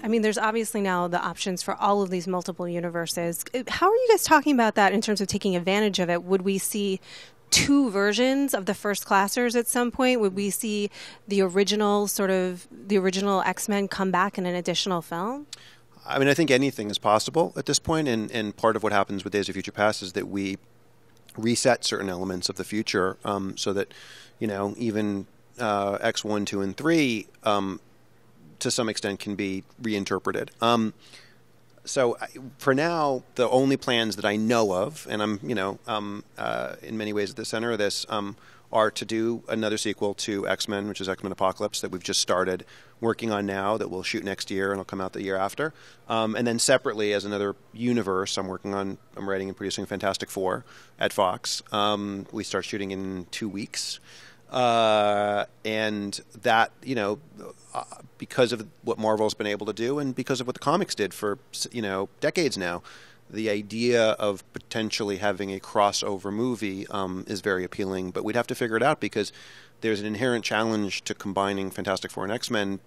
I mean, there's obviously now the options for all of these multiple universes. How are you guys talking about that in terms of taking advantage of it? Would we see two versions of the first classers at some point? Would we see the original X-Men come back in an additional film? I mean, I think anything is possible at this point, and part of what happens with Days of Future Past is that we reset certain elements of the future, so that, even X1, 2, and 3 to some extent can be reinterpreted. So for now, the only plans that I know of, and I'm in many ways at the center of this, are to do another sequel to X-Men, which is X-Men Apocalypse, that we've just started working on now, that we'll shoot next year and it'll come out the year after. And then separately, as another universe, I'm writing and producing Fantastic Four at Fox. We start shooting in 2 weeks. And that, because of what Marvel's been able to do and because of what the comics did for, decades now, the idea of potentially having a crossover movie is very appealing. But we'd have to figure it out because there's an inherent challenge to combining Fantastic Four and X-Men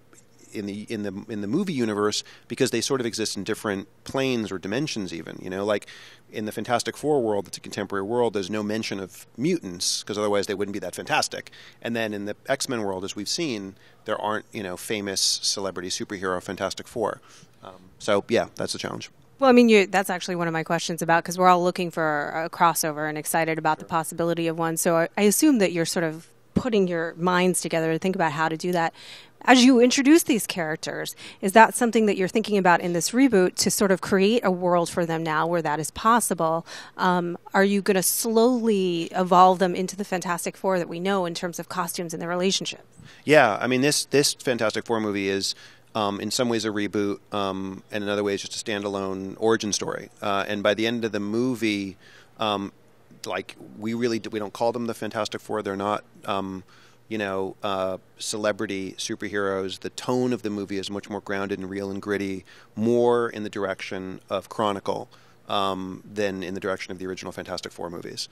in the movie universe, because they sort of exist in different planes or dimensions even. Like in the Fantastic Four world, it's a contemporary world, there's no mention of mutants, because otherwise they wouldn't be that fantastic. And then in the X-Men world, as we've seen, there aren't, famous celebrity superhero Fantastic Four. So yeah, that's the challenge. Well, I mean, that's actually one of my questions about, because we're all looking for a crossover and excited about the possibility of one. So I assume that you're sort of putting your minds together to think about how to do that. As you introduce these characters, is that something that you're thinking about in this reboot to sort of create a world for them now where that is possible? Are you going to slowly evolve them into the Fantastic Four that we know in terms of costumes and their relationships? Yeah, I mean, this Fantastic Four movie is in some ways a reboot, and in other ways just a standalone origin story. And by the end of the movie, we don't call them the Fantastic Four. They're not, celebrity superheroes. The tone of the movie is much more grounded and real and gritty, more in the direction of Chronicle than in the direction of the original Fantastic Four movies.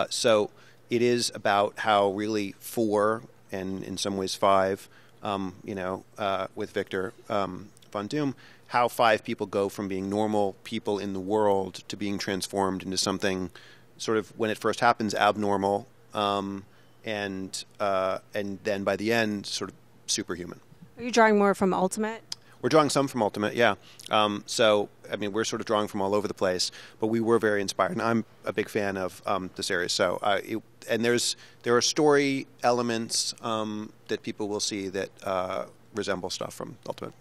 So it is about how really 4, and in some ways 5, with Victor Von Doom, how 5 people go from being normal people in the world to being transformed into something sort of, when it first happens, abnormal, and then by the end, sort of superhuman. Are you drawing more from Ultimate? We're drawing some from Ultimate, yeah. So, I mean, we're sort of drawing from all over the place, but we were very inspired. And I'm a big fan of the series. So, there are story elements that people will see that resemble stuff from Ultimate.